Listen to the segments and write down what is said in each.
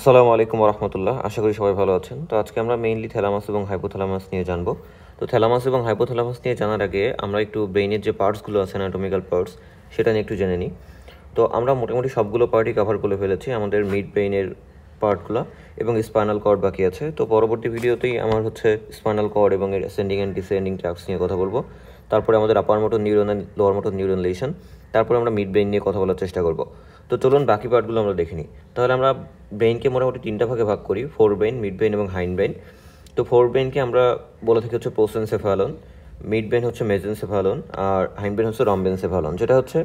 আসসালামু আলাইকুম রহমতুল্লাহ। আশা করি সবাই ভালো আছেন। তো আজকে আমরা মেইনলি থ্যালামাস এবং হাইপোথ্যালামাস নিয়ে জানবো। তো থ্যালামাস এবং হাইপোথ্যালামাস নিয়ে জানার আগে আমরা একটু ব্রেইনের যে পার্টসগুলো আছে, অ্যানাটমিক্যাল পার্টস, সেটা নিয়ে একটু জেনে নিই। তো আমরা মোটামুটি সবগুলো পার্টই কভার করে ফেলেছি, আমাদের মিড ব্রেইনের পার্টগুলো এবং স্পাইনাল কর্ড বাকি আছে। তো পরবর্তী ভিডিওতেই আমার স্পাইনাল কর্ড এবং এর অ্যাসেন্ডিং অ্যান্ড ডিসেন্ডিং ট্র্যাক্টস নিয়ে কথা বলবো। তারপরে আমাদের আপার motor neuron and lower motor neuron lesson, তারপরে আমরা মিড ব্রেইন নিয়ে কথা বলার চেষ্টা করব। তো চলুন বাকি পার্টগুলো আমরা দেখে নিই। তাহলে আমরা ব্রেইনকে মোটামুটি তিনটা ভাগে ভাগ করি: ফোর ব্রেইন, মিড ব্রেইন এবং হাইন্ড ব্রেইন। তো ফোর ব্রেইনকে আমরা বলে থাকি হচ্ছে প্রোসেনসেফালন, মিড ব্রেইন হচ্ছে মেজেনসেফালন, আর হাইন্ড ব্রেইন হচ্ছে রম্বেনসেফালন, যেটা হচ্ছে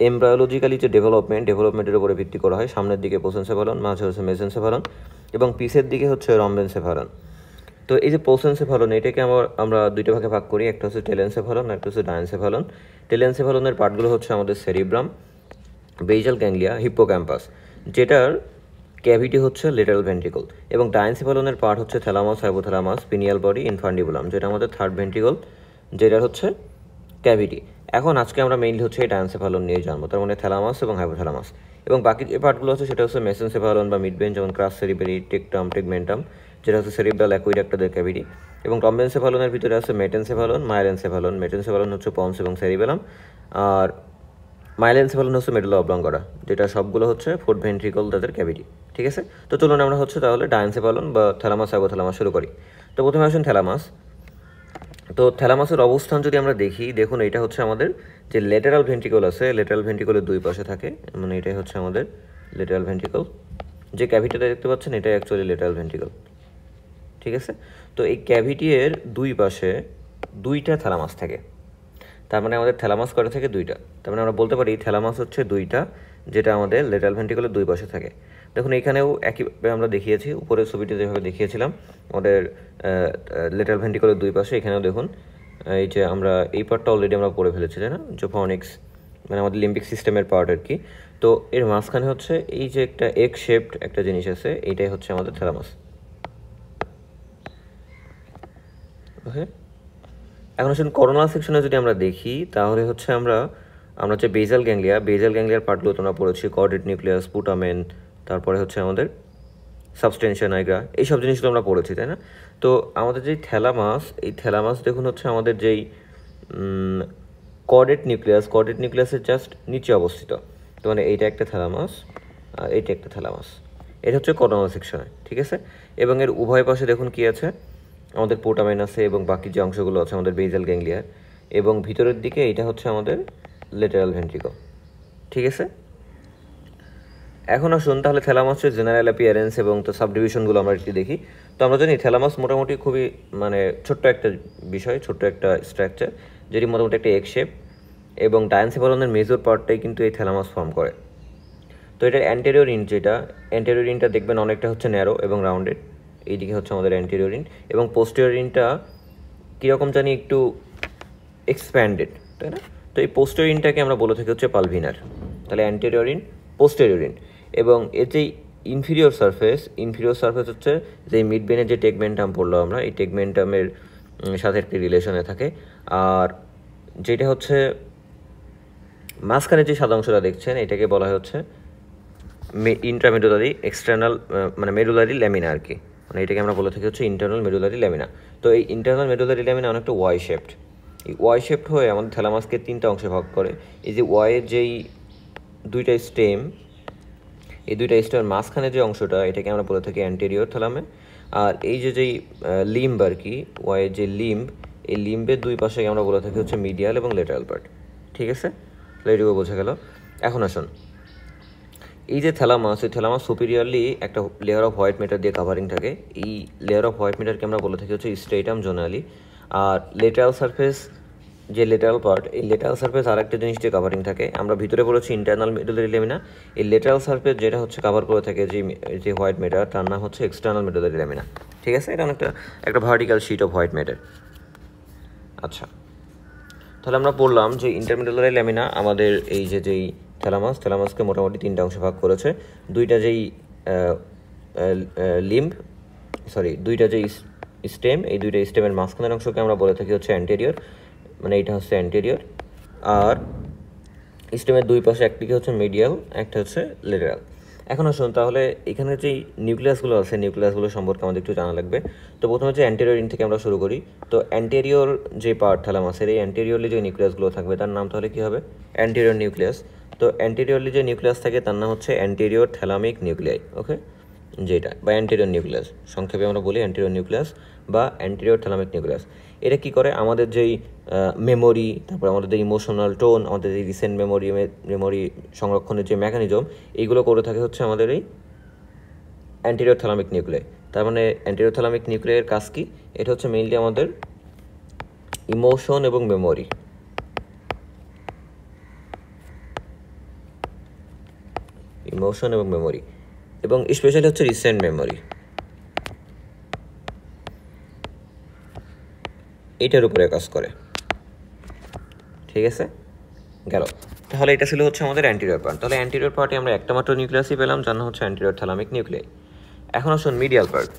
এমব্রায়োলজিক্যালি যে ডেভেলপমেন্টের উপরে ভিত্তি করা হয়। সামনের দিকে প্রোসেনসেফালন, মাঝে হচ্ছে মেজেনসেফালন এবং পিসের দিকে হচ্ছে রম্বেনসেফালন। তো এই যে প্রোসেনসেফালন, এটাকে আমরা দুইটা ভাগে ভাগ করি, একটা হচ্ছে টেলেনসেফালন, একটা হচ্ছে ডায়েনসেফালন। টেলেনসেফালনের পার্টগুলো হচ্ছে আমাদের সেরিব্রাম, বেজাল গ্যাংলিয়া, হিপ্পোক্যাম্পাস, যেটার ক্যাভিটি হচ্ছে লেটারাল ভেন্ট্রিকল, এবং ডায়েনসেফালনের পার্ট হচ্ছে thalamus, hypothalamus, pineal body, infundibulum, যেটা আমাদের থার্ড ভেন্ট্রিকল, যেটার হচ্ছে ক্যাভিটি। এখন আজকে আমরা মেইনলি হচ্ছে এই ডায়েনসেফালন নিয়ে জানবো, তার মানে থ্যালামাস এবং হাইপোথ্যালামাস। এবং বাকি যে পার্টগুলো হচ্ছে সেটা হচ্ছে মেসেনসেফালন বা মিড ব্রেন, যেমন ক্রাস সেরিবেরি, টেকটাম, টেগমেন্টাম, যেটা হচ্ছে সেরিব্রাল অ্যাকুইডাক্টাদের ক্যাভিটি। এবং রম্বেনসেফালনের ভিতরে আছে মেটেনসেফালন, মাইলেনসেফালন। মেটেনসেফালন হচ্ছে পন্স এবং সেরিবেলাম, আর মাইলেনসেফালন হচ্ছে মেডুলা অবলঙ্গরা, যেটা সবগুলো হচ্ছে ফোর্থ ভেন্ট্রিকল, তাদের ক্যাভিটি। ঠিক আছে, তো চলুন আমরা তাহলে ডায়েনসেফালন বা থ্যালামাস হাইপোথ্যালামাস শুরু করি। তো প্রথমে আসুন থ্যালামাস। তো থ্যালামাসের অবস্থান যদি আমরা দেখি, দেখুন এটা হচ্ছে আমাদের যে লেটারাল ভেন্ট্রিকল আছে, লেটারাল ভেন্ট্রিকলের দুই পাশে থাকে, মানে এটাই হচ্ছে আমাদের লেটারাল ভেন্ট্রিকল। যে ক্যাভিটিটা দেখতে পাচ্ছেন, এটাই অ্যাকচুয়ালি লেটারাল ভেন্ট্রিকল। ঠিক আছে, তো এই ক্যাভিটির দুই পাশে দুইটা থ্যালামাস থাকে। তার মানে আমাদের থ্যালামাস কয়টা থেকে? দুইটা। তার মানে আমরা বলতে পারি থ্যালামাস হচ্ছে দুইটা, যেটা আমাদের লেটারাল ভেন্ট্রিকলের দুই পাশে থাকে। দেখুন এখানেও একইভাবে আমরা দেখিয়েছি, উপরের ছবিটি যেভাবে দেখিয়েছিলাম আমাদের লেটারাল ভেন্ট্রিকলের দুই পাশে, এখানেও দেখুন এই যে আমরা এই পার্টটা অলরেডি আমরা পড়ে ফেলেছি, তাই না? যে ফনিক্স মানে আমাদের লিম্বিক সিস্টেমের পার্ট আর কি। তো এর মাঝখানে হচ্ছে এই যে একটা এগ শেপড একটা জিনিস আছে, এইটাই হচ্ছে আমাদের থ্যালামাস। ওকে, এখন আসুন করোনাল সেকশনে যদি আমরা দেখি, তাহলে হচ্ছে আমরা হচ্ছে বেজাল গ্যাংলিয়ার পার্টগুলো তোমরা পড়েছি, কর্ডেট নিউক্লিয়াস, পুটামেন, তারপরে হচ্ছে আমাদের সাবস্টেনশিয়া নাইগ্রা, এইসব জিনিসগুলো আমরা পড়েছি, তাই না? তো আমাদের যেই থ্যালামাস, এই থ্যালামাস দেখুন হচ্ছে আমাদের যেই কর্ডেট নিউক্লিয়াসের জাস্ট নিচে অবস্থিত। তো মানে এইটা একটা থ্যালামাস আর এইটা একটা থ্যালামাস, এটা হচ্ছে করোনাল সেকশনে। ঠিক আছে, এবং এর উভয় পাশে দেখুন কি আছে, আমাদের পোটামেন আছে এবং বাকি যে অংশগুলো আছে আমাদের বেজাল গ্যাংলিয়ার, এবং ভিতরের দিকে এইটা হচ্ছে আমাদের লেটারাল ভেন্ট্রিকল। ঠিক আছে, এখন আসুন তাহলে থ্যালামাসের জেনারেল অ্যাপিয়ারেন্স এবং তো সাবডিভিশনগুলো আমরা একটু দেখি। তো আমরা জানি থ্যালামাস মোটামুটি খুবই মানে ছোট্ট একটা বিষয়, ছোট্ট একটা স্ট্রাকচার, যেটি মোটামুটি একটা এগ শেপ, এবং ডায়েনসেফালনের মেজর পার্টটাই কিন্তু এই থ্যালামাস ফর্ম করে। তো এটার অ্যান্টেরিয়র ইনটা দেখবেন অনেকটা হচ্ছে ন্যারো এবং রাউন্ডেড, এইদিকে হচ্ছে আমাদের অ্যান্টেরিয়র ইন, এবং পোস্টেরিয়র ইনটা কীরকম জানি একটু এক্সপ্যান্ডেড, তাই না? তো এই পোস্টেরিয়র ইনটাকে আমরা বলে থাকি হচ্ছে পালভিনার। তাহলে অ্যান্টেরিয়র ইন, পোস্টেরিয়র ইন, এবং এর যে ইনফিরিয়র সারফেস হচ্ছে যে মিড ব্রেনের যে টেগমেন্টাম পড়লো আমরা, এই টেগমেন্টামের সাথে একটি রিলেশনে থাকে। আর যেটা হচ্ছে মাঝখানে যে সাদা অংশটা দেখছেন, এটাকে বলা হচ্ছে ইন্ট্রামেডুলারি এক্সটার্নাল, মানে মেডুলারি ল্যামিনা আর কি, মানে এটাকে আমরা বলে থাকি হচ্ছে ইন্টারনাল মেডুলারি ল্যামিনা। তো এই ইন্টারনাল মেডুলারি ল্যামিনা অনেকটা ওয়াই শেপড, এই ওয়াই শেপড হয়ে আমাদের থ্যালামাসকে তিনটা অংশে ভাগ করে। এই যে ওয়াইয়ের যেই দুইটা স্টেম, এই দুইটা স্টেমের মাঝখানে যে অংশটা, এটাকে আমরা বলে থাকি অ্যান্টেরিয়র থ্যালামে। আর এই যে যেই লিম্ব আর কি, ওয়াইয়ের যে লিম্ব, এই লিম্বের দুই পাশে আমরা বলে থাকি হচ্ছে মিডিয়াল এবং লেটারাল পার্ট। ঠিক আছে, এটুকু বোঝা গেল। এখন আসুন এই যে থ্যালামাস, এই থ্যালামাস সুপিরিয়রলি একটা লেয়ার অফ হোয়াইট ম্যাটার দিয়ে কাভারিং থাকে। এই লেয়ার অফ হোয়াইট ম্যাটারকে আমরা বলে থাকি হচ্ছে স্ট্রেটাম জোনালি। আর লেটারাল সারফেস, যে লেটারাল পার্ট, এই লেটারাল সারফেস আর একটা জিনিস দিয়ে কাভারিং থাকে। আমরা ভিতরে বলেছি ইন্টারনাল মেডুলারি ল্যামিনা, এই লেটারাল সারফেস যেটা হচ্ছে কাভার করে থাকে যে হোয়াইট ম্যাটার, তার নাম হচ্ছে এক্সটার্নাল মেডুলারি ল্যামিনা। ঠিক আছে, এটা অনেকটা একটা vertical sheet of white matter. আচ্ছা, তাহলে আমরা বললাম যে ইন্টারমেডুলারি ল্যামিনা আমাদের এই যেই থ্যালামাসকে মোটামুটি তিনটা অংশে ভাগ করেছে। দুইটা যেই দুইটা যেই স্টেম, এই দুইটা স্টেমের মাঝখানের অংশকে আমরা বলে থাকি হচ্ছে অ্যান্টেরিয়র, মানে এইটা হচ্ছে অ্যান্টেরিয়র। আর স্টেমের দুই পাশে একদিকে হচ্ছে মিডিয়াল, একটা হচ্ছে লেটারাল। এখন আসুন তাহলে এখানে যেই নিউক্লিয়াসগুলো আছে নিউক্লিয়াসগুলো সম্পর্কে আমাদের একটু জানা লাগবে। তো প্রথমে হচ্ছে অ্যান্টেরিয়র এন্ড থেকে আমরা শুরু করি। তো অ্যান্টেরিয়র যে পার্ট থ্যালামাসের, এই অ্যান্টেরিয়রলি যে নিউক্লিয়াসগুলো থাকবে তার নাম তাহলে কী হবে? Anterior nucleus. তো অ্যান্টেরিয়রলি যে নিউক্লিয়াস থাকে তার নাম হচ্ছে অ্যান্টেরিয়র থ্যালামিক নিউক্লিয়াই, ওকে, যেটা বা অ্যান্টেরিয়র নিউক্লিয়াস, সংক্ষেপে আমরা বলি অ্যান্টেরিয়র নিউক্লিয়াস বা অ্যান্টেরিয়র থ্যালামিক নিউক্লিয়াস। এটা কী করে? আমাদের যেই মেমোরি, তারপর আমাদের যে ইমোশনাল টোন, আমাদের যে রিসেন্ট মেমোরি সংরক্ষণের যে মেকানিজম, এইগুলো করে থাকে হচ্ছে আমাদের এই অ্যান্টেরিয়র থ্যালামিক নিউক্লিয়াই। তার মানে অ্যান্টেরিয়র থ্যালামিক নিউক্লিয়াইয়ের কাজ কি? এটা হচ্ছে মেইনলি আমাদের ইমোশন এবং মেমোরি, এবং স্পেশালি হচ্ছে রিসেন্ট মেমোরি, এইটার উপরে কাজ করে। ঠিক আছে, গেল। তাহলে এটা ছিল হচ্ছে আমাদের অ্যান্টেরিয়র পার্ট। তাহলে অ্যান্টেরিয়র পার্টে আমরা একটা মাত্র নিউক্লিয়াসই পেলাম, যার নাম হচ্ছে অ্যান্টেরিয়র থ্যালামিক নিউক্লিয়াই। এখন আসুন মিডিয়াল পার্ট।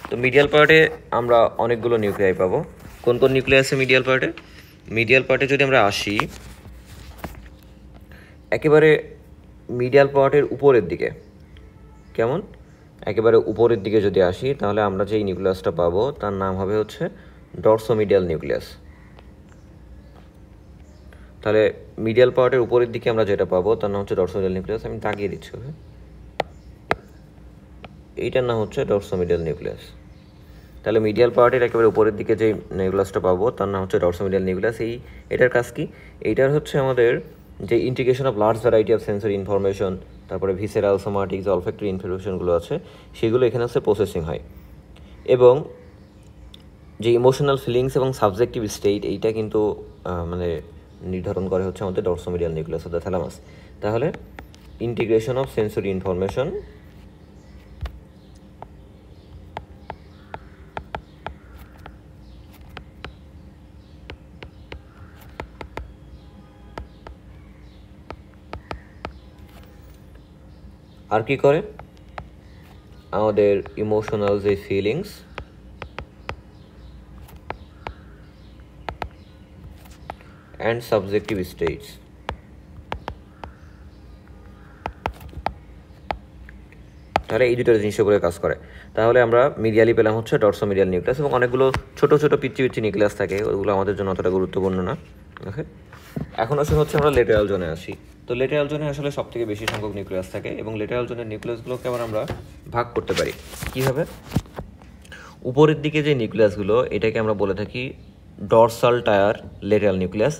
তো মিডিয়াল পার্টে আমরা অনেকগুলো নিউক্লিয়াই পাবো। কোন কোন নিউক্লিয়াস আছে মিডিয়াল পার্টে? মিডিয়াল পার্টে যদি আমরা আসি একেবারে মিডিয়াল পার্টের উপরের দিকে, কেমন? একেবারে উপরের দিকে যদি আসি তাহলে আমরা যেই নিউক্লিয়াসটা পাবো তার নাম হবে হচ্ছে ডরসোমিডিয়াল নিউক্লিয়াস। তাহলে মিডিয়াল পার্টের উপরের দিকে আমরা যেটা পাবো তার নাম হচ্ছে ডরসোমিডিয়াল নিউক্লিয়াস। আমি দাগিয়ে দিচ্ছি, এইটার নাম হচ্ছে ডরসোমিডিয়াল নিউক্লিয়াস। তাহলে মিডিয়াল পার্টের একেবারে উপরের দিকে যে নিউক্লিয়াসটা পাবো তার নাম হচ্ছে ডরসোমিডিয়াল নিউক্লিয়াস। এটার কাজ কি? এইটার হচ্ছে আমাদের যে integration of large variety of sensory information, তারপরে ভিসেরাল, সোমাটিক, অলফ্যাক্টরি ইনফরমেশনগুলো আছে সেগুলো এখানে হচ্ছে প্রসেসিং হয়। এবং যে ইমোশনাল ফিলিংস এবং সাবজেক্টিভ স্টেট, এইটা কিন্তু মানে নির্ধারণ করে হচ্ছে আমাদের ডরসোমিডিয়াল নিউক্লিয়াস অফ দ্য থ্যালামাস। তাহলে ইন্টিগ্রেশন অফ সেন্সরি ইনফরমেশন, আর কি করে? আমাদের ইমোশনাল যে ফিলিংস অ্যান্ড সাবজেক্টিভ স্টেটস, তাহলে এই দুটো জিনিসের উপরে কাজ করে। তাহলে আমরা মিডিয়ালি পেলাম হচ্ছে ডরসোমিডিয়াল নিউক্লিয়াস, এবং অনেকগুলো ছোট ছোট পিচ্ছি পিচ্ছি নিউক্লিয়াস থাকে, ওগুলো আমাদের জন্য অতটা গুরুত্বপূর্ণ না। ওকে, এখন আসলে হচ্ছে আমরা লেটারাল জোনে আসি। তো লেটারাল জোনে আসলে সব থেকে বেশি সংখ্যক নিউক্লিয়াস থাকে, এবং লেটারাল জোনের নিউক্লিয়াসগুলোকে আবার আমরা ভাগ করতে পারি কীভাবে? উপরের দিকে যে নিউক্লিয়াসগুলো এটাকে আমরা বলে থাকি ডরসাল টায়ার লেটারাল নিউক্লিয়াস,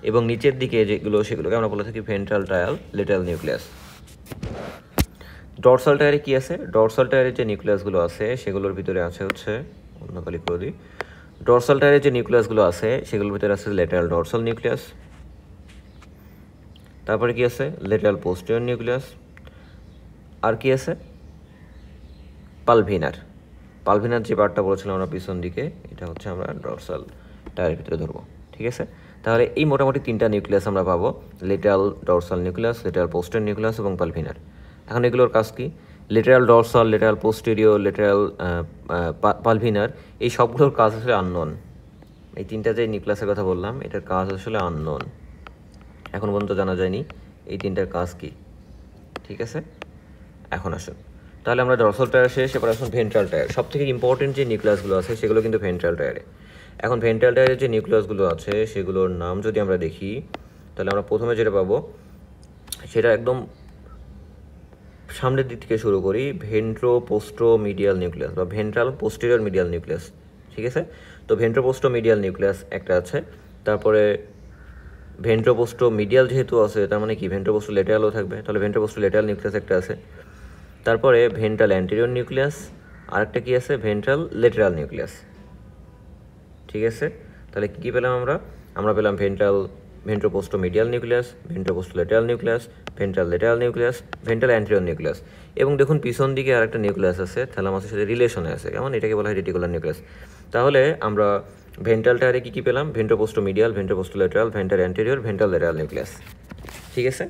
এবং নিচের দিকে যেগুলো সেগুলোকে আমরা বলে থাকি ventral tier lateral nucleus. Dorsal টায়ারে কী আছে? ডরসাল টায়ারের যে নিউক্লিয়াসগুলো আছে সেগুলোর ভিতরে আছে হচ্ছে, অন্য কালি করে দিই, ডরসাল টায়ারের যে নিউক্লিয়াসগুলো আছে সেগুলোর ভিতরে আছে লেটারাল ডরসাল নিউক্লিয়াস, তারপরে কি আছে? লেটারাল পোস্টেরিয়র নিউক্লিয়াস, আর কি আছে? পালভিনার। পালভিনার যে পার্টটা বলেছিলাম আমরা পিছন দিকে, এটা হচ্ছে আমরা ডরসাল টায়ারের ভিতরে ধরবো। ঠিক আছে, তাহলে এই মোটামুটি তিনটা নিউক্লিয়াস আমরা পাবো, lateral dorsal nucleus, lateral posterior nucleus এবং পালভিনার। এখন এগুলোর কাজ কি? Lateral dorsal, lateral posterior, lateral pulvinar, এই সবগুলোর কাজ আসলে আননোন। এই তিনটা যে নিউক্লিয়াসের কথা বললাম এটার কাজ আসলে আননোন, এখন পর্যন্ত জানা যায়নি এই তিনটার কাজ কি। ঠিক আছে, এখন আসুন তাহলে আমরা ডরসাল টায়ার শেষ, এবার আসুন ভেন্ট্রাল টায়ার। সব থেকে ইম্পর্টেন্ট যে নিউক্লিয়াসগুলো আছে সেগুলো কিন্তু ভেন্ট্রাল টায়ারে। এখন ভেন্ট্রাল টায়ারের যে নিউক্লিয়াসগুলো আছে সেগুলোর নাম যদি আমরা দেখি তাহলে আমরা প্রথমে যেটা পাবো সেটা একদম সামনের দিক থেকে শুরু করি, ভেন্ট্রোপোস্টোমিডিয়াল নিউক্লিয়াস বা ভেন্ট্রাল পোস্টেরিয়র মিডিয়াল নিউক্লিয়াস। ঠিক আছে, তো ভেন্ট্রোপোস্টোমিডিয়াল নিউক্লিয়াস একটা আছে, তারপরে ভেন্ট্রোপোস্টোমিডিয়াল যেহেতু আছে তার মানে কি ভেন্ট্রোপোস্টো লেটারালও থাকবে, তাহলে ভেন্ট্রোপোস্টো লেটারাল নিউক্লিয়াস একটা আছে, তারপরে ভেন্ট্রাল অ্যান্টেরিয়র নিউক্লিয়াস, আরেকটা কি আছে? Ventral lateral nucleus. ঠিক আছে, তাহলে কী পেলাম আমরা পেলাম ventroposteromedial nucleus, ventroposterolateral nucleus, ventral lateral nucleus, ventral anterior nucleus, এবং দেখুন পিছন দিকে আরেকটা নিউক্লিয়াস আছে থ্যালামাসের সাথে রিলেশনে আছে, কেমন? এটাকে বলা হয় রেটিকুলার নিউক্লিয়াস। তাহলে আমরা ভেন্ট্রাল টায়ারে কী পেলাম? Ventroposteromedial, ventroposterolateral, ventral anterior, ventral lateral nucleus. ঠিক আছে,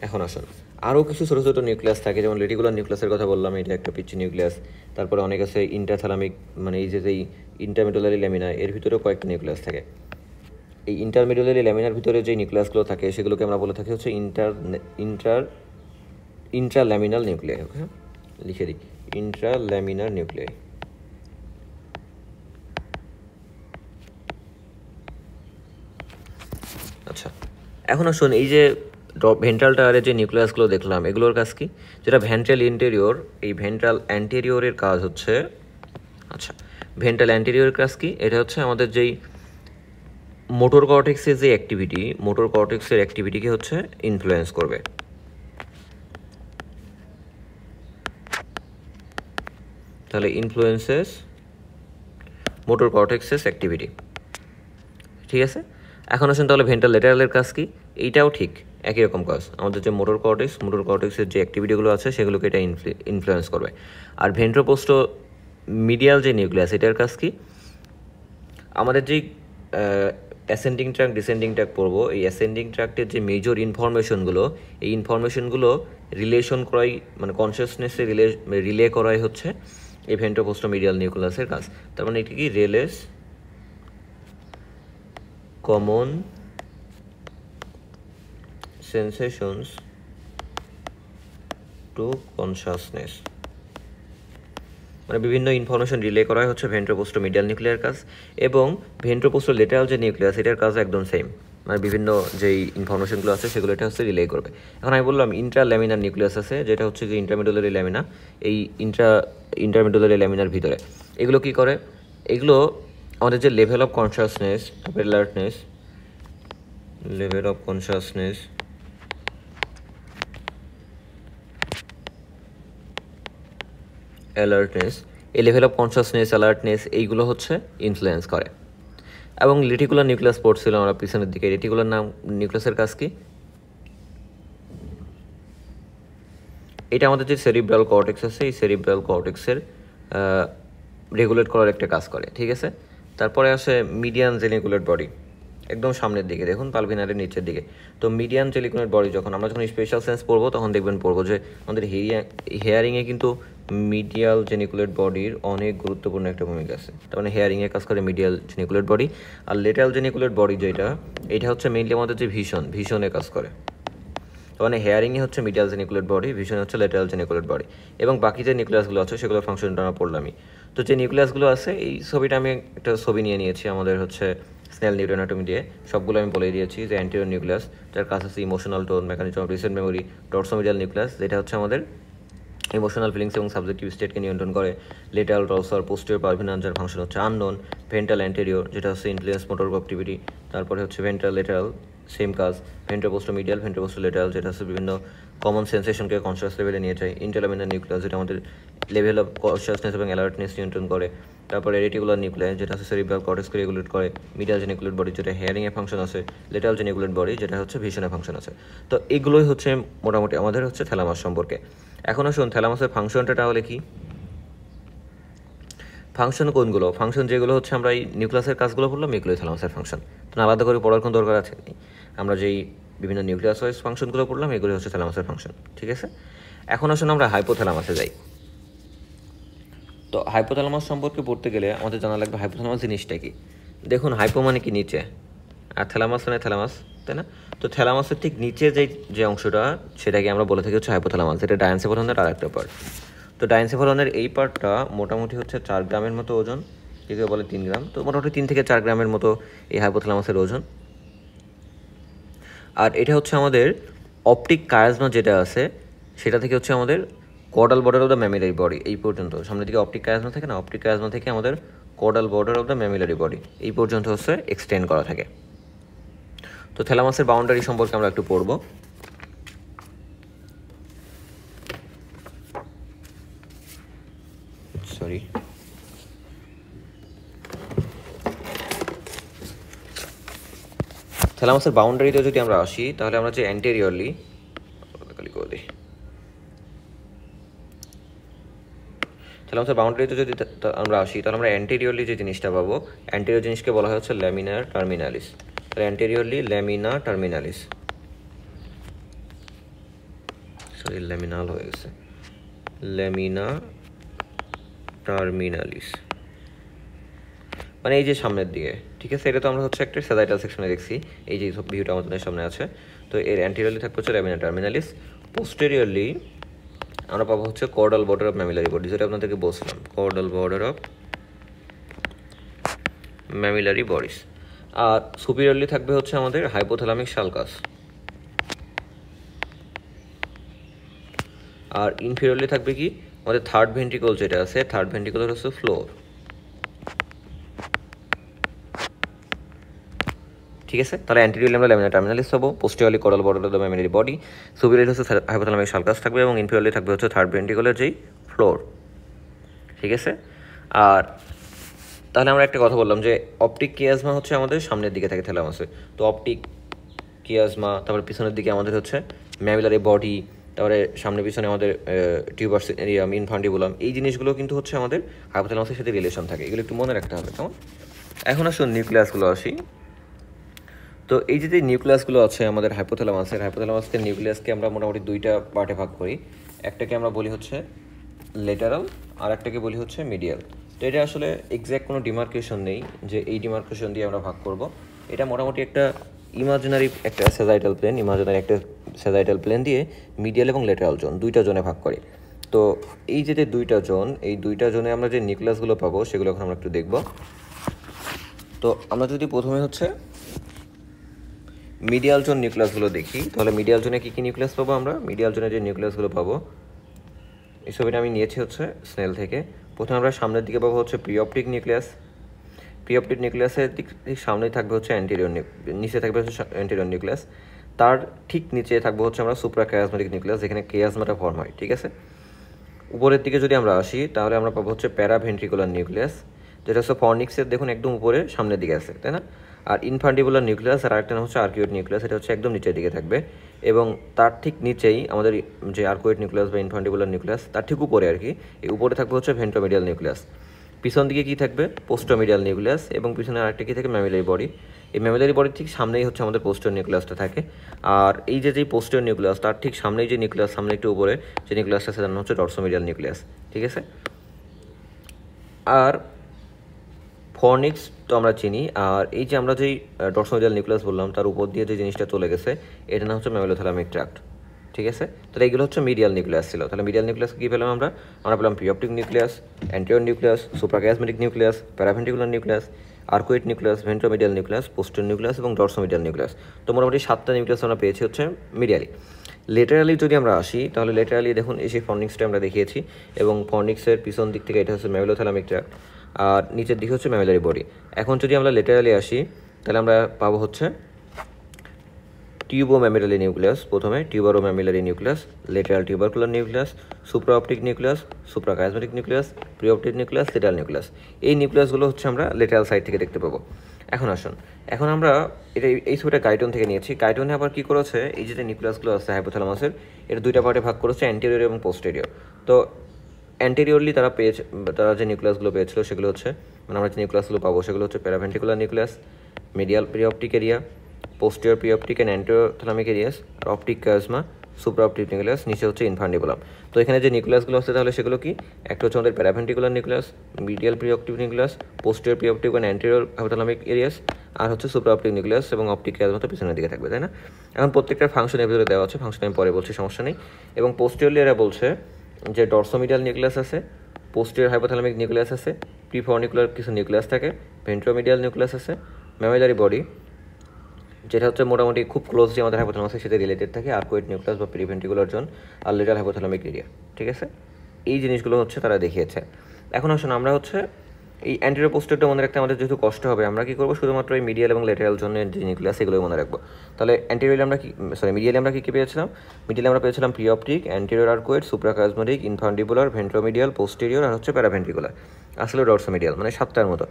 এখন আসুন আরও কিছু ছোটো ছোটো নিউক্লিয়াস থাকে, যেমন রেটিকুলার নিউক্লিয়াসের কথা বললাম, এটা একটা পিচ্ছি নিউক্লিয়াস। তারপরে অনেক আছে ইন্টারথ্যালামিক, মানে এই যেই ইন্টারমেডুলারি ল্যামিনা, এর ভিতরেও কয়েকটা নিউক্লিয়াস থাকে। এই ইন্টারমেডুলারি ল্যামিনার ভিতরে যে নিউক্লিয়াসগুলো থাকে সেগুলোকে আমরা বলে থাকি হচ্ছে ইন্ট্রাল্যামিনাল নিউক্লিয়াই, ওকে লিখে দিই ইন্ট্রাল্যামিনার নিউক্লিয়াই। আচ্ছা, এখন আসুন এই যে ভেন্ট্রাল টায়ারের যে নিউক্লিয়াসগুলো দেখলাম এগুলোর কাজ কি? যেটা ভেন্ট্রাল ইন্টেরিয়র, এই ভেন্ট্রাল অ্যান্টেরিয়রের কাজ হচ্ছে, আচ্ছা ভেন্ট্রাল অ্যান্টেরিয়রের কাজ কি? এটা হচ্ছে আমাদের যেই মোটর কর্টেক্সের যে অ্যাক্টিভিটি, মোটর কর্টেক্সের অ্যাক্টিভিটিকে হচ্ছে ইনফ্লুয়েন্স করবে। তাহলে ইনফ্লুয়েন্সেস মোটর কর্টেক্সেস অ্যাক্টিভিটি, ঠিক আছে। এখন আসুন তাহলে ভেন্ট্রাল ল্যাটেরালের কাজ কি? এইটাও ঠিক একই রকম কাজ, আমাদের যে মোটর কর্টেক্সের যে অ্যাক্টিভিটিগুলো আছে সেগুলোকে এটা ইনফ্লুয়েন্স করবে। আর ভেন্ট্রোপোস্টো মিডিয়াল যে নিউক্লিয়াস, এটার কাজ কি? আমাদের যেই অ্যাসেন্ডিং ট্র্যাক্ট ডিসেন্ডিং ট্র্যাক্ট পড়বো, এই অ্যাসেন্ডিং ট্র্যাক্টের যে মেজর ইনফরমেশনগুলো, এই ইনফরমেশনগুলো রিলেশন করাই, মানে কনসিয়াসনেসে রিলে করাই হচ্ছে এই ভেন্ট্রোপোস্টো মিডিয়াল নিউক্লিয়াসের কাজ। তার মানে এটা কি? রেলেস কমন সেন্সেশনস টু কনসাসনেস, মানে বিভিন্ন ইনফরমেশন রিলে করাই হচ্ছে ভেন্ট্রোপোস্টো মিডিয়াল নিউক্লিয়ার কাজ। এবং ভেন্ট্রোপোস্টো লেটারাল যে নিউক্লিয়াস, এটার কাজ একদম সেম, মানে বিভিন্ন যেই ইনফরমেশনগুলো আছে সেগুলো এটা হচ্ছে রিলে করবে। এখন আমি বললাম ইন্ট্রাল্যামিনার নিউক্লিয়াস আছে, যেটা হচ্ছে যে ইন্টারমিডুলারি ল্যামিনা, এই ইন্টারমিডুলারি ল্যামিনার ভিতরে এগুলো কি করে? এগুলো আমাদের যে level of consciousness, alertness, level of consciousness, alertness, এই লেভেল অফ কনসাসনেস অ্যালার্টনেস এইগুলো হচ্ছে ইনফ্লুয়েন্স করে। এবং রেটিকুলার নিউক্লিয়াস পড়ছিলাম আমরা পিছনের দিকে, রেটিকুলার নিউক্লিয়াসের কাজ কি? এটা আমাদের যে সেরিব্রাল কর্টেক্স আছে, এই সেরিব্রাল কর্টেক্সের রেগুলেট করার একটা কাজ করে, ঠিক আছে। তারপরে আসে মিডিয়ান জেনিকুলেট বডি, একদম সামনের দিকে দেখুন, পালভিনারের নিচের দিকে। তো মিডিয়ান জেনিকুলেট বডি যখন আমরা স্পেশাল সেন্স পড়বো তখন দেখবেন পড়বো যে আমাদের হেয়ারিংয়ে কিন্তু মিডিয়াল জেনিকুলেট বডির অনেক গুরুত্বপূর্ণ একটা ভূমিকা আছে। তার মানে হেয়ারিংয়ে কাজ করে মিডিয়াল জেনিকুলেট বডি। আর লেটারাল জেনিকুলেট বডি যেটা, এটা হচ্ছে মেইনলি আমাদের যে ভিশনে কাজ করে। মানে হেয়ারিংয়ে হচ্ছে মিডিয়াল জেনিকুলেট বডি, ভিশনে হচ্ছে লেটারাল জেনিকুলেট বডি। এবং বাকি যে নিউক্লিয়াসগুলো আছে সেগুলোর ফাংশনটা আমরা পড়লামই। তো যে নিউক্লিয়াসগুলো আছে, এই ছবিটা আমি একটা ছবি নিয়ে নিয়েছি আমাদের হচ্ছে স্নেল নিউরন অ্যানাটমি দিয়ে, সবগুলো আমি বলে দিয়েছি। যে অ্যান্টেরিয়র নিউক্লিয়াস, যার কাজ আছে emotional tone, mechanism of recent memory. Dorsomedial nucleus, যেটা হচ্ছে আমাদের ইমোশনাল ফিলিংস এবং সাবজেক্টিভ স্টেটকে নিয়ন্ত্রণ করে। লেটারাল ডরসাল পোস্টেরিয়র পালভিনার, যার ফাংশন হচ্ছে আননোন। ভেন্ট্রাল অ্যান্টেরিয়র, যেটা হচ্ছে ইনফ্লুয়েন্স মোটর অ্যাক্টিভিটি। তারপরে হচ্ছে ভেন্ট্রাল লেটারাল, সেম কাজ। ভেন্ট্রোপোস্টো মিডিয়াল, ভেন্ট্রোপোস্টো লেটারাল, যেটা হচ্ছে বিভিন্ন কমন সেন্সেশনকে কনসিয়াস লেভেলে নিয়ে যায়। ইন্টারল্যামিনার নিউক্লিয়াস, যেটা আমাদের লেভেল অফ কনসিয়াসনেস এবং অ্যালার্টনেস নিয়ন্ত্রণ করে। তারপরে রেটিকুলার নিউক্লিয়াস, যেটা হচ্ছে সেরিব্রাল কর্টেক্সকে রেগুলেট করে। মিডিয়াল জেনিকুলেট বডি, যেটা হেয়ারিংয়ে ফাংশন আছে। লেটারাল জেনিকুলেট বডি, যেটা হচ্ছে ভিশনে ফাংশন আছে। তো এগুলোই হচ্ছে মোটামুটি আমাদের হচ্ছে থ্যালামাস সম্পর্কে। এখন আসুন থ্যালামাসের ফাংশনটা তাহলে কি? ফাংশন কোনগুলো? ফাংশন যেগুলো হচ্ছে আমরা এই নিউক্লিয়াসের কাজগুলো বললাম, এগুলোই থ্যালামাসের ফাংশন। তো আলাদা করে পড়ার কোনো দরকার আছে? আমরা যেই বিভিন্ন নিউক্লিয়াস ওয়াইজ ফাংশনগুলো পড়লাম, এগুলো হচ্ছে থ্যালামাসের ফাংশন, ঠিক আছে। এখন আসুন আমরা হাইপোথ্যালামাসে যাই। তো হাইপোথ্যালামাস সম্পর্কে পড়তে গেলে আমাদের জানা লাগবে হাইপোথ্যালামাস জিনিসটা কি। দেখুন, হাইপো মানে কি নিচে, আর থ্যালামাস মানে থ্যালামাস, তাই না? তো থ্যালামাসের ঠিক নিচে যে অংশটা, সেটাকে আমরা বলে থাকি হচ্ছে হাইপোথ্যালামাস। এটা ডায়ানসেফলনের আর একটা পার্ট। তো ডায়ানসেফলনের এই পার্টটা মোটামুটি হচ্ছে 4 গ্রামের মতো ওজন, কেউ বলে 3 গ্রাম। তো মোটামুটি 3 থেকে 4 গ্রামের মতো এই হাইপোথ্যালামাসের ওজন। আর এটা হচ্ছে আমাদের অপটিক কায়াজমা যেটা আছে, সেটা থেকে হচ্ছে আমাদের caudal border of the mammillary body এই পর্যন্ত। সামনের দিকে অপটিক কায়াজমা থাকে না, অপটিক কায়াজমা থেকে আমাদের caudal border of the mammillary body এই পর্যন্ত হচ্ছে এক্সটেন্ড করা থাকে। তো থ্যালামাসের বাউন্ডারি সম্পর্কে আমরা একটু পড়ব। থ্যালামাসের বাউন্ডারিতে যদি আমরা আসি, তাহলে আমরা যে অ্যান্টেরিয়রলি থ্যালামাসের বাউন্ডারিতে যদি আমরা আসি, তাহলে আমরা অ্যান্টেরিয়রলি যে জিনিসটা পাবো, অ্যান্টেরিয়র জিনিসকে বলা হয় হচ্ছে ল্যামিনার টার্মিনালিস। তাহলে অ্যান্টেরিয়রলি ল্যামিনা টার্মিনালিস, সরি ল্যামিনাল হয়ে গেছে, ল্যামিনা টার্মিনালিস, মানে এই যে সামনের দিকে, ঠিক আছে। এটা তো আমরা হচ্ছে একটা স্যাজাইটাল সেকশনে দেখছি, এই যে ভিউটা আমাদের সামনে আছে। তো এর অ্যান্টেরিয়রলি থাকবে হচ্ছে ল্যামিনা টার্মিনালিস। পোস্টেরিয়রলি আমরা পাবো হচ্ছে caudal border of mammillary body, যেটা আপনাদেরকে বলছিলাম, caudal border of mammillary bodies. আর সুপিরিয়রলি থাকবে হচ্ছে আমাদের হাইপোথ্যালামিক সালকাস, আর ইনফিরিয়রলি থাকবে কি আমাদের থার্ড ভেন্ট্রিকল যেটা আছে, থার্ড ভেন্ট্রিকল হচ্ছে ফ্লোর। ঠিক আছে, তাহলে অ্যান্টেরিয়রলি আমরা ল্যামিনার টার্মিনালিস পাবো, posteriorly caudal border of the mammillary body, superiorly হচ্ছে হাইপোথ্যালামিক সালকাস থাকবে, এবং ইনফিরিয়রলি থাকবে হচ্ছে থার্ড ভেন্ট্রিকলের যেই ফ্লোর। ঠিক আছে, আর তাহলে আমরা একটা কথা বললাম যে অপটিক কিয়াজমা হচ্ছে আমাদের সামনের দিকে থাকে থ্যালামাসে, তো অপটিক কিয়াজমা, তারপরে পিছনের দিকে আমাদের হচ্ছে ম্যামিলারি বডি, তারপরে সামনে পিছনে আমাদের টিউবাস এরিয়াম, ইনফান্ডিবুলাম, এই জিনিসগুলো কিন্তু হচ্ছে আমাদের হাইপোথ্যালামাসের সাথে রিলেশন থাকে, এগুলো একটু মনে রাখতে হবে। কেমন? এখন আসুন নিউক্লিয়াসগুলো আসি। তো এই যে নিউক্লিয়াসগুলো আছে আমাদের হাইপোথ্যালামাসের নিউক্লিয়াসকে আমরা মোটামুটি দুইটা পার্টে ভাগ করি। একটাকে আমরা বলি হচ্ছে লেটারাল, আর একটাকে বলি হচ্ছে মিডিয়াল। তো এটা আসলে এক্স্যাক্ট কোনো ডিমার্কেশন নেই যে এই ডিমার্কেশন দিয়ে আমরা ভাগ করব। এটা মোটামুটি একটা ইমাজিনারি একটা স্যাজাইটাল প্লেন দিয়ে মিডিয়াল এবং লেটারাল জোন, দুইটা জোনে ভাগ করে। তো এই যে দুইটা জোন, এই দুইটা জোনে আমরা যে নিউক্লিয়াসগুলো পাবো সেগুলো এখন আমরা একটু দেখব। তো আমরা যদি প্রথমে হচ্ছে মিডিয়াল জোন নিউক্লিয়াসগুলো দেখি, তাহলে মিডিয়াল জোনে কী কী নিউক্লিয়াস পাবো আমরা? মিডিয়াল জোনে যে নিউক্লিয়াসগুলো পাবো, এই ছবিটা আমি নিয়েছি হচ্ছে স্নেল থেকে। প্রথমে আমরা সামনের দিকে পাবো হচ্ছে প্রিঅপটিক নিউক্লিয়াস। প্রিঅপটিক নিউক্লিয়াসের ঠিক সামনেই থাকবে হচ্ছে নিচে থাকবে হচ্ছে অ্যান্টেরিয়র নিউক্লিয়াস। তার ঠিক নিচে থাকবে হচ্ছে আমরা সুপ্রা কিয়াজমাটিক নিউক্লিয়াস, যেখানে কিয়াজমাটা ফর্ম হয়। ঠিক আছে, উপরের দিকে যদি আমরা আসি তাহলে আমরা পাবো হচ্ছে প্যারাভেন্ট্রিকুলার নিউক্লিয়াস, যেটা হচ্ছে ফর্নিক্সের দেখুন একদম উপরে সামনের দিকে আছে, তাই না? আর ইনফান্ডিবুলার নিউক্লিয়াস, আর আরেকটা নাম হচ্ছে আর্কিওয়েড নিউক্লিয়াস, এটা হচ্ছে একদম নিচের দিকে থাকবে। এবং তার ঠিক নিচেই আমাদের যে আর্কিওয়েড নিউক্লিয়াস বা ইনফান্ডিবুলার নিউক্লিয়াস, তার ঠিক উপরে আর কি, এই উপরে থাকবে হচ্ছে ভেন্ট্রোমিডিয়াল নিউক্লিয়াস। পিছন দিকে কী থাকবে? পোস্টোমিডিয়াল নিউক্লিয়াস, এবং পিছনে আরেকটা কী থাকে? Mammillary body. এই ম্যামিলারি বডির ঠিক সামনেই হচ্ছে আমাদের পোস্টিরিয়র নিউক্লিয়াসটা থাকে। আর এই যে পোস্টিরিয়র নিউক্লিয়াস, তার ঠিক সামনেই যে নিউক্লিয়াস, সামনে একটু উপরে যে নিউক্লিয়াসটা, সেটার নাম হচ্ছে ডরসোমিডিয়াল নিউক্লিয়াস। ঠিক আছে, আর ফর্নিক্স তো আমরা চিনি, আর এই যে আমরা যেই ডরসোমিডিয়াল নিউক্লিয়াস বললাম, তার উপর দিয়ে যে জিনিসটা চলে গেছে, এটা নাম হচ্ছে ম্যামিলোথ্যালামিক ট্র্যাক্ট। ঠিক আছে, তাহলে এইগুলো হচ্ছে মিডিয়াল নিউক্লিয়াস ছিল। তাহলে মিডিয়াল নিউক্লিয়াস কী পেলাম আমরা? আমরা পেলাম preoptic nucleus, anterior nucleus, suprachiasmatic nucleus, paraventricular nucleus, arcuate nucleus, ventromedial nucleus, posterior nucleus এবং ডরসোমিডিয়াল নিউক্লিয়াস। তো মোটামুটি 7টা নিউক্লিয়াস আমরা পেয়েছি হচ্ছে মিডিয়ালি। লেটারালি যদি আমরা আসি, তাহলে লেটারালি দেখুন এই সেই ফর্নিক্সটা আমরা দেখিয়েছি, এবং ফর্নিক্সের পিছন দিক থেকে এটা হচ্ছে ম্যামিলোথ্যালামিক ট্র্যাক্ট, আর নিচের দিকে হচ্ছে ম্যামিলারি বডি। এখন যদি আমরা লেটারালি আসি, তাহলে আমরা পাবো হচ্ছে টিউবো ম্যামিলারি নিউক্লিয়াস, প্রথমে tuberomammillary nucleus, lateral tubercular nucleus, supraoptic nucleus, suprachiasmatic nucleus, preoptic nucleus, lateral nucleus. এই নিউক্লিয়াসগুলো হচ্ছে আমরা লেটারাল সাইড থেকে দেখতে পাবো। এখন আসুন, এখন আমরা এই ছবিটা গাইটন থেকে নিয়েছি। গাইটনে আবার কী করেছে, এই যে নিউক্লিয়াসগুলো আছে হাইপোথ্যালামাসের, এটা দুইটা পার্টে ভাগ করেছে, অ্যান্টেরিয়র এবং পোস্টেরিয়র। তো অ্যান্টেরিয়রলি তারা যে নিউক্লিয়াসগুলো পেয়েছিল সেগুলো হচ্ছে, মানে আমরা যে নিউক্লিয়াসগুলো পাবো সেগুলো হচ্ছে paraventricular nucleus, medial preoptic area, posterior preoptic and anterothalamic areas, আর অপটিক কিয়াজমা, সুপ্রাঅপটিক নিউক্লিয়াস, নিচে হচ্ছে ইনফান্ডিবুলাম। তো এখানে যে নিউক্লিয়াসগুলো আছে তাহলে সেগুলো কি? একটা হচ্ছে আমাদের paraventricular nucleus, medial preoptic nucleus, posterior preoptic and anterior hypothalamic areas, আর হচ্ছে সুপ্রাঅপটিক নিউক্লিয়াস এবং অপটিক কিয়াজমা তো পিছনের দিকে থাকবে, তাই না? এখন প্রত্যেকটার ফাংশনের ভিতরে দেওয়া আছে, ফাংশন আমি পরে বলছি, সমস্যা নেই। এবং পোস্টিরিয়রলি এরা বলছে যে ডরসোমিডিয়াল নিউক্লিয়াস আছে, পোস্টিরিয়র হাইপোথ্যালামিক নিউক্লিয়াস আছে, প্রিফর্নিকুলার কিছু নিউক্লিয়াস থাকে, ভেন্ট্রোমিডিয়াল নিউক্লিয়াস আছে, ম্যামিলারি বডি যেটা হচ্ছে মোটামুটি খুব ক্লোজলি আমাদের হাইপোথ্যালামাসের সাথে রিলেটেড থাকে, আর্কুয়েট নিউক্লিয়াস বা প্রিভেন্ট্রিকুলার জোন, আর লেটারাল হাইপোথ্যালামিক এরিয়া। ঠিক আছে, এই জিনিসগুলো হচ্ছে তারা দেখিয়েছে। এখন আসুন আমরা হচ্ছে এই অ্যান্টেরিয়র পোস্টেরিয়রটা মনে রাখতে আমাদের যেহেতু কষ্ট হবে, আমরা কী করবো? শুধুমাত্র এই মিডিয়াল এবং লেটারাল জোনের যে নিউক্লিয়াস এগুলোই মনে রাখবো। তাহলে অ্যান্টেরিয়রলি আমরা মিডিয়ালি আমরা কী পেয়েছিলাম? মিডিয়ালি আমরা পেয়েছিলাম প্রিঅপটিক, অ্যান্টেরিয়র আর্কুয়েট, সুপ্রাকিয়াজমেটিক, ইনফান্ডিবুলার, ভেন্ট্রোমিডিয়াল, পোস্টেরিয়র, আর হচ্ছে প্যারাভেন্ট্রিকুলার, আসলে ডরসোমিডিয়াল, মানে 7টার মতো।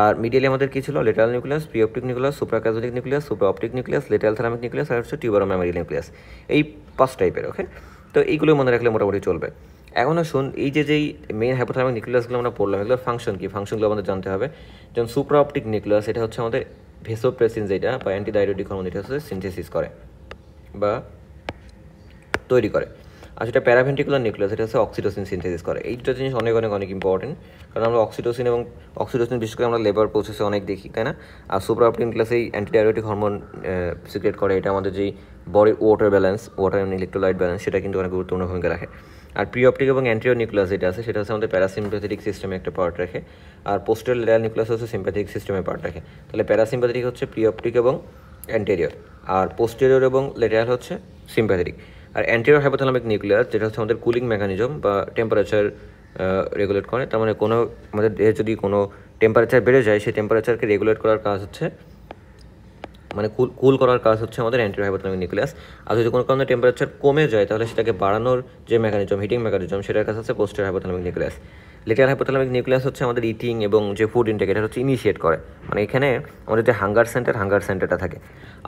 আর মিডিয়ালি আমাদের কী ছিল? Lateral nucleus, preoptic nucleus, suprachiasmatic nucleus, supraoptic nucleus, lateral thalamic nucleus, আর হচ্ছে টিউবারো ম্যামিলারি নিউক্লিয়াস। এই 5 টাইপের। ওকে, তো এইগুলো মনে রাখলে মোটামুটি চলবে। এখন আসুন এই যেই মেইন হাইপোথ্যালামিক নিউক্লিয়াসগুলো আমরা পড়লাম, এগুলোর ফাংশন কী? ফাংশনগুলো আমাদের জানতে হবে। যেমন সুপ্রাঅপটিক নিউক্লিয়াস, এটা হচ্ছে আমাদের ভেসোপ্রেসিন যেটা বা অ্যান্টিডাইরেটিক হরমোন, এটা হচ্ছে সিনথেসিস করে বা তৈরি করে। আর সেটা প্যারাভেন্ট্রিকুলার নিউক্লিয়াস, এটা হচ্ছে অক্সিটোসিন সিনথেসিস করে। এই দুটো জিনিস অনেক অনেক অনেক ইম্পর্টেন্ট, কারণ আমরা অক্সিটোসিন বিশেষ করে আমরা লেবার প্রসেসে অনেক দেখি, তাই না? আর সুপ্রাঅপটিক নিউক্লিয়াস এই অ্যান্টিডাইরেটিক হরমোন সিক্রেট করে, এটা আমাদের যেই বডির water balance, water and electrolyte balance, সেটা কিন্তু অনেক গুরুত্বপূর্ণ ভূমিকা রাখে। আর প্রি অপটিক এবং অ্যান্টেরিয়র নিউক্লিয়াস যেটা আছে সেটা হচ্ছে আমাদের প্যারাসিম্প্যাথেটিক সিস্টেমে একটা পার্ট রাখে, আর পোস্টেরিয়র লেটারাল নিউক্লিয়াস হচ্ছে সিম্প্যাথেটিক সিস্টেমে পার্ট রাখে। তাহলে প্যারাসিম্প্যাথেটিক হচ্ছে প্রি অপটিক এবং অ্যান্টেরিয়র, আর পোস্টেরিয়র এবং লেটারাল হচ্ছে সিম্প্যাথেটিক। আর অ্যান্টেরিয়র হাইপোথ্যালামিক নিউক্লিয়াস যেটা হচ্ছে আমাদের কুলিং মেকানিজম বা টেম্পারেচার রেগুলেট করে। তার মানে কোনো আমাদের দেহে যদি কোনো টেম্পারেচার বেড়ে যায় সেই টেম্পারেচারকে রেগুলেট করার কাজ হচ্ছে, মানে কুল করার কাজ হচ্ছে আমাদের অ্যান্টেরিয়র হাইপোথ্যালামিক নিউক্লিয়াস। আর যদি কোনো কারণে টেম্পারেচার কমে যায় তাহলে সেটাকে বাড়ানোর যে মেকানিজম, হিটিং মেকানিজম, সেটার কাজ হচ্ছে posterior hypothalamic nucleus. Lateral hypothalamic nucleus হচ্ছে আমাদের ইটিং এবং যে ফুড ইনটেক এটা হচ্ছে ইনিশিয়েট করে, মানে এখানে আমাদের যে হাঙ্গার সেন্টারটা থাকে।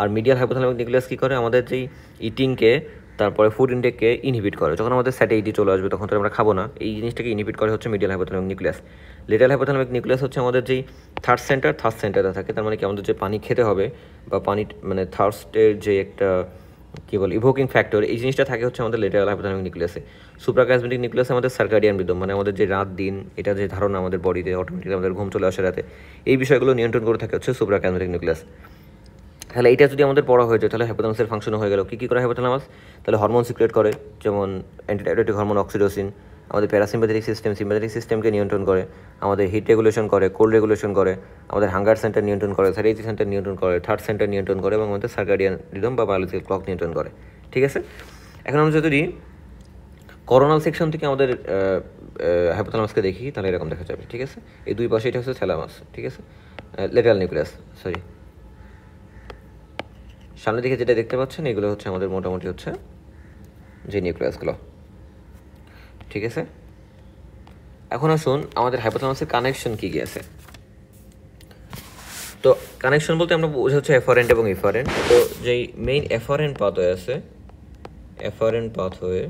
আর মিডিয়াল হাইপোথ্যালামিক নিউক্লিয়াস কী করে, আমাদের যেই ইটিংকে তারপরে ফুড ইনটেককে ইনহিবিট করে। যখন আমাদের স্যাটিসফ্যাকশন চলে আসবে তখন তো আমরা খাবো না, এই জিনিসটাকে ইনহিবিট করে হচ্ছে medial hypothalamic nucleus. Lateral hypothalamic nucleus হচ্ছে আমাদের যেই থার্ড সেন্টারে থাকে, তার মানে কি আমাদের যে পানি খেতে হবে বা পানি মানে থার্স্টের যে একটা কী বল ইভোকিং ফ্যাক্টর, এই জিনিসটা থাকে হচ্ছে আমাদের লেটারাল হাইপোথ্যালামিক নিউক্লিয়াসে। সুপ্রাকিয়াসমেটিক নিউক্লিয়াসে আমাদের সার্কাডিয়ান রিদম, মানে আমাদের যে রাত দিন এটা যে ধারণা আমাদের বডিতে অটোমেটিক্যালি আমাদের ঘুম চলে আসে রাতে, এই বিষয়গুলো নিয়ন্ত্রণ করে থাকে হচ্ছে সুপ্রাকিয়াসমেটিক নিউক্লিয়াস। তাহলে এইটা যদি আমাদের পড়া হয়ে যায় তাহলে হাইপোথ্যালামাসের ফাংশন হয়ে গেল। কী করে হাইপোথ্যালামাস? তাহলে হরমোন সিক্রেট করে, যেমন অ্যান্টিডাইরেটিক হরমোন অক্সিটোসিন, আমাদের প্যারাসিম্প্যাথেটিক সিম্প্যাথেটিক সিস্টেমকে নিয়ন্ত্রণ করে, আমাদের হিট রেগুলেশন করে, কোল্ড রেগুলেশন করে, আমাদের হাঙ্গার সেন্টার নিয়ন্ত্রণ করে, স্যাটিসফ্যাকশন সেন্টার নিয়ন্ত্রণ করে, থার্ড সেন্টার নিয়ন্ত্রণ করে এবং আমাদের সার্কাডিয়ান রিদম বা বায়োলজিক্যাল ক্লক নিয়ন্ত্রণ করে। ঠিক আছে, এখন আমরা যদি করোনাল সেকশন থেকে আমাদের হাইপোথ্যালামাসকে দেখি তাহলে এরকম দেখা যাবে। ঠিক আছে, এই দুই পাশে এটা হচ্ছে থ্যালামাস, ঠিক আছে, লেটারাল নিউক্লিয়াস, সরি, সামনের দিকে যেটা দেখতে পাচ্ছেন এগুলো হচ্ছে আমাদের মোটামুটি হচ্ছে যে নিউক্লিয়াসগুলো। ঠিক আছে, এখন আসুন আমাদের হাইপোথ্যালামাসের কানেকশন কী কী আছে। তো কানেকশন বলতে আমরা বোঝা হচ্ছে এফারেন্ট এবং ইফারেন্ট। তো যেই মেইন এফারেন্ট পাথওয়ে আছে, এফারেন্ট পাথওয়ের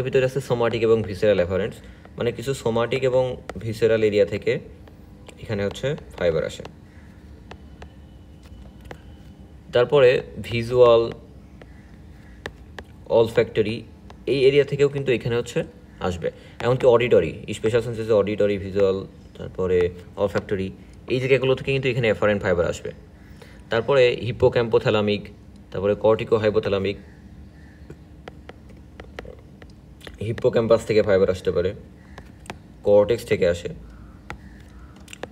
ভিতরে আছে সোমাটিক এবং ভিসেরাল এফারেন্টস, মানে কিছু সোমাটিক এবং ভিসেরাল এরিয়া থেকে এখানে হচ্ছে ফাইবার আসে। তারপরে ভিজুয়াল, অলফ্যাক্টরি, এই এরিয়া থেকেও কিন্তু এখানে হচ্ছে আসবে। এমনকি অডিটরি, স্পেশাল সেন্সেসে অডিটরি, ভিজুয়াল, তারপরে অলফ্যাক্টরি, এই জায়গাগুলো থেকে কিন্তু এখানে এফারেন্ট ফাইবার আসবে। তারপরে হিপোক্যাম্পোথ্যালামিক, তারপরে কর্টিকো হাইপোথ্যালামিক, হিপ্পোক্যাম্পাস থেকে ফাইবার আসতে পারে, কর্টেক্স থেকে আসে,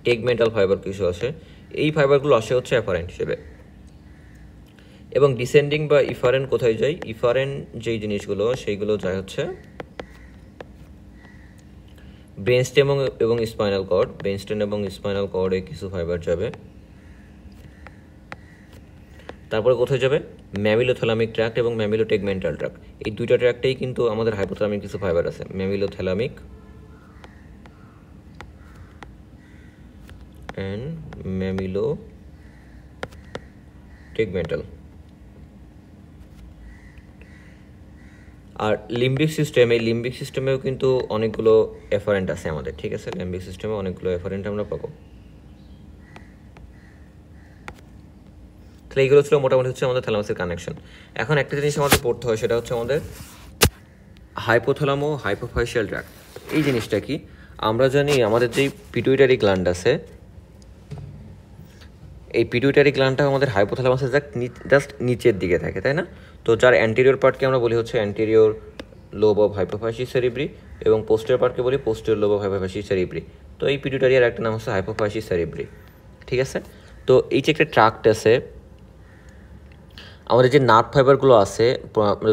টেগমেন্টাল ফাইবার কিছু আসে, এই ফাইবারগুলো আসে হচ্ছে এফারেন্ট হিসেবে। এবং ডিসেন্ডিং বা ইফারেন্ট কোথায় যায়? ইফারেন্ট যেই জিনিসগুলো সেইগুলো যায় হচ্ছে ব্রেনস্টেম এবং স্পাইনাল কর্ড, ব্রেনস্টেম এবং স্পাইনাল কর্ডে কিছু ফাইবার যাবে। তারপরে কোথায় যাবে? ম্যামিলোথ্যালামিক ট্র্যাক্ট এবং ম্যামিলোটেগমেন্টাল ট্র্যাক্ট, এই দুইটা ট্র্যাক্টেই কিন্তু আমাদের হাইপোথ্যালামিক কিছু ফাইবার আছে, ম্যামিলোথ্যালামিক অ্যান্ড ম্যামিলোটেগমেন্টাল। আর লিম্বিক সিস্টেম, এই লিম্বিক সিস্টেমেও কিন্তু অনেকগুলো এফারেন্ট আছে আমাদের। ঠিক আছে, লিম্বিক সিস্টেমে অনেকগুলো এফারেন্ট আমরা পাবো। তাহলে এইগুলো ছিল মোটামুটি হচ্ছে আমাদের থ্যালামাসের কানেকশন। এখন একটা জিনিস আমাদের পড়তে হয়, সেটা হচ্ছে আমাদের হাইপোথ্যালামো হাইপোফাইশিয়াল ট্র্যাক্ট। এই জিনিসটা কি? আমরা জানি আমাদের যেই পিটুইটারি গ্ল্যান্ড আছে, এই পিটুইটারি গ্ল্যান্ডটা আমাদের হাইপোথ্যালামাসের জাস্ট নিচের দিকে থাকে, তাই না? তো যার অ্যান্টেরিয়র পার্টকে আমরা বলি হচ্ছে অ্যান্টেরিয়র লোব অফ হাইপোফাইসিস সেরিব্রি এবং পোস্টেরিয়র পার্টকে বলি পোস্টেরিয়র লোব অফ হাইপোফাইসিস সেরিব্রি। তো এই পিটুইটারির একটা নাম হচ্ছে হাইপোফাইসিস সেরিব্রি। ঠিক আছে, তো এই যে একটা ট্রাক্ট আছে, আমাদের যে নার্ভ ফাইবারগুলো আছে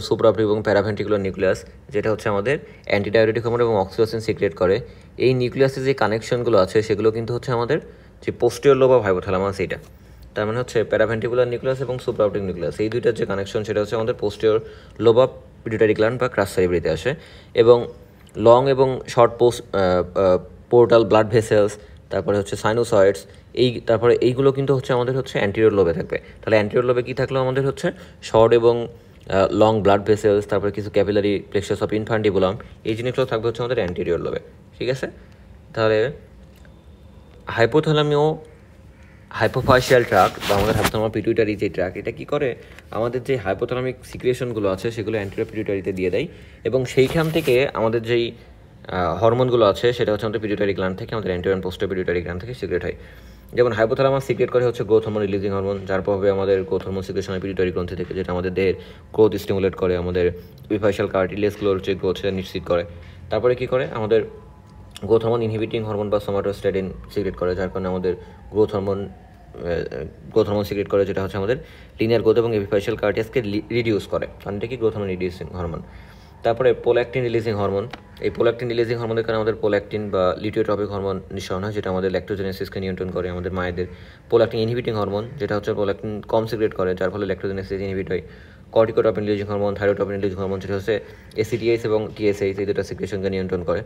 সুপ্রাঅপটিক এবং প্যারাভেন্ট্রিকুলার নিউক্লিয়াস, যেটা হচ্ছে আমাদের অ্যান্টিডায়োরেটিক হরমোন এবং অক্সিটোসিন সিক্রেট করে, এই নিউক্লিয়াসের যে কানেকশনগুলো আছে সেগুলো কিন্তু হচ্ছে আমাদের যে পোস্টেরিয়র লোব অফ হাইপোথ্যালামাস, এইটা তার মানে হচ্ছে প্যারাভেন্ট্রিকুলার নিউক্লিয়াস এবং সুপ্রাঅপটিক নিউক্লিয়াস, এই দুইটার যে কানেকশন সেটা হচ্ছে আমাদের posterior lobe of pituitary gland বা ক্রাস সেরিব্রিতে আসে। এবং লং এবং শর্ট পোর্টাল ব্লাড ভেসেলস, তারপরে হচ্ছে সাইনোসয়েডস, তারপরে এইগুলো কিন্তু হচ্ছে আমাদের হচ্ছে অ্যান্টিরিয়র লোবে থাকবে। তাহলে অ্যান্টিরিয়র লোবে কী থাকলো? আমাদের হচ্ছে শর্ট এবং লং ব্লাড ভেসেলস, তারপরে কিছু ক্যাপিলারি প্লেক্সাস অফ ইনফান্ডিবুলাম, এই জিনিসগুলো থাকবে হচ্ছে আমাদের অ্যান্টিরিয়র লোবে। ঠিক আছে, তাহলে হাইপোথ্যালামিও হাইপোফাইশিয়াল ট্র্যাক্ট বা আমাদের হাইপোথ্যালামাস পিটুইটারি যে ট্র্যাক্ট, এটা কী করে? আমাদের যে হাইপোথ্যালামিক সিক্রেশনগুলো আছে সেগুলো অ্যান্টিরিয়র পিটুইটারিতে দিয়ে দেয় এবং সেইখান থেকে আমাদের যেই হরমোনগুলো আছে সেটা হচ্ছে আমাদের পিটুইটারি গ্ল্যান্ড থেকে, আমাদের অ্যান্টেরিয়র পোস্টেরিয়র পিটুইটারি গ্ল্যান্ড থেকে সিক্রেট হয়। যেমন হাইপোথ্যালামাস সিক্রেট করে হচ্ছে গ্রোথ হরমোন রিলিজিং হরমোন, যার প্রভাবে আমাদের গ্রোথ হরমোন সিক্রেশন হয় পিটুইটারি গ্রন্থি থেকে, যেটা আমাদের দেহের গ্রোথ স্টিমুলেট করে, আমাদের এপিফাইশিয়াল কার্টিলেজগুলোর যে গ্রোথ সেটা নিশ্চিত করে। তারপরে কী করে, আমাদের গ্রোথ হরমোন ইনহিবিটিং হরমোন বা সোমাটোস্ট্যাটিন সিক্রেট করে, যার কারণে আমাদের গ্রোথ হরমোন সিক্রেট করে, যেটা হচ্ছে আমাদের লিনিয়ার গ্রোথ এবং এপিফাইশিয়াল কার্টিয়াসকে রিডিউস করে, কারণ এটা কি গ্রোথ হরমোন রিডিউসিং হরমোন। তারপরে প্রোল্যাকটিন রিলিজিং হরমোন, এই প্রোল্যাকটিন রিলিজিং হরমোনের কারণে আমাদের প্রোল্যাকটিন বা লিউটিওট্রপিক হরমোন নিঃসরণ হয়, যেটা আমাদের ল্যাক্টোজেনেসিসকে নিয়ন্ত্রণ করে আমাদের মায়েদের। প্রোল্যাকটিন ইনহিবিটিং হরমোন, যেটা হচ্ছে প্রোল্যাকটিন কম সিক্রেট করে, যার ফলে ল্যাক্টোজেনেসিস ইনহিবিট হয়। Corticotropin releasing hormone, thyrotropin releasing hormone, যেটা হচ্ছে এসিটিএইচ এবং টিএসএইচ এই দুটো সিক্রেশনকে নিয়ন্ত্রণ করে,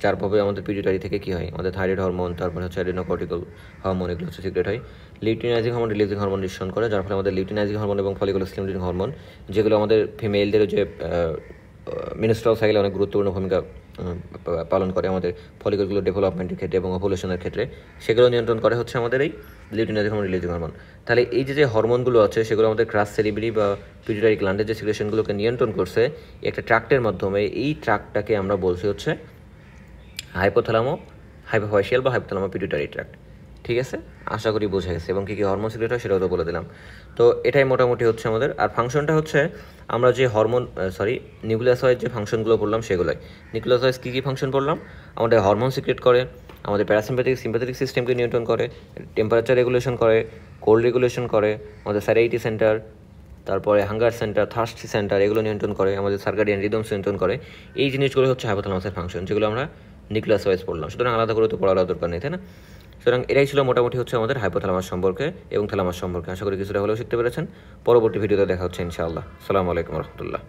যার প্রভাবে আমাদের পিটুইটারি থেকে কী হয়, আমাদের থাইরয়েড হরমোন, তারপরে হচ্ছে অ্যাডিনোকর্টিক্যাল হরমোন, এগুলো হচ্ছে সিক্রেট হয়। লিউটিনাইজিং হরমোন রিলিজিং হরমোন নিঃসরণ করে, যার ফলে আমাদের লিউটিনাইজিং হরমোন এবং ফলিকুলার স্টিমুলেটিং হরমোন, যেগুলো আমাদের ফিমেলদের যে মেনস্ট্রাল সাইকেলে অনেক গুরুত্বপূর্ণ ভূমিকা পালন করে আমাদের ফলিকুলগুলো ডেভেলপমেন্টের ক্ষেত্রে এবং ওভুলেশনের ক্ষেত্রে, সেগুলো নিয়ন্ত্রণ করে হচ্ছে আমাদের এই লিউটিনাইজিং হরমোন রিলিজিং হরমোন। তাহলে এই যে হরমোনগুলো আছে সেগুলো আমাদের ক্রাস সেরিব্রি বা পিটুইটারি গ্ল্যান্ডের যে সিক্রেশনগুলোকে নিয়ন্ত্রণ করছে একটা ট্রাক্টের মাধ্যমে। এই ট্রাক্টটাকে আমরা বলছি হচ্ছে হাইপোথ্যালামো হাইপোফাইশিয়াল বা হাইপোথ্যালামো পিটুইটারি ট্রাক্ট। ঠিক আছে, আশা করি বোঝা গেছে, এবং কী কী হরমোন সিক্রেট হয় সেটাও তো বলে দিলাম। তো এটাই মোটামুটি হচ্ছে আমাদের। আর ফাংশনটা হচ্ছে আমরা যে নিউক্লিয়াসয়েড যে ফাংশনগুলো পড়লাম সেগুলোই। নিউক্লিয়াসয়েড কী কী ফাংশন পড়লাম, আমাদের হরমোন সিক্রেট করে, আমাদের প্যারাসিম্প্যাথিক সিম্প্যাথেটিক সিস্টেমকে নিয়ন্ত্রণ করে, টেম্পারেচার রেগুলেশন করে, কোল্ড রেগুলেশন করে, আমাদের স্যারাইটি সেন্টার, তারপরে হাঙ্গার সেন্টার, থার্স্ট সেন্টার, এগুলো নিয়ন্ত্রণ করে, আমাদের সার্কাডিয়ান রিদমস নিয়ন্ত্রণ করে। এই জিনিসগুলো হচ্ছে হাইপোথ্যালামাসের ফাংশন, যেগুলো আমরা নিউক্লিয়াস পড়লাম। সুতরাং আলাদা করে তো পড়ার দরকার নেই, তাই না? সুতরাং এটাই ছিল মোটামুটি হচ্ছে আমাদের হাইপোথ্যালামাস সম্পর্কে এবং থ্যালামাস সম্পর্কে। আশা করি কিছুটা হলেও শিখতে পেরেছেন। পরবর্তী ভিডিওতে দেখা হচ্ছে ইনশাআল্লাহ। আসসালামু আলাইকুম রহমতুল্লাহ।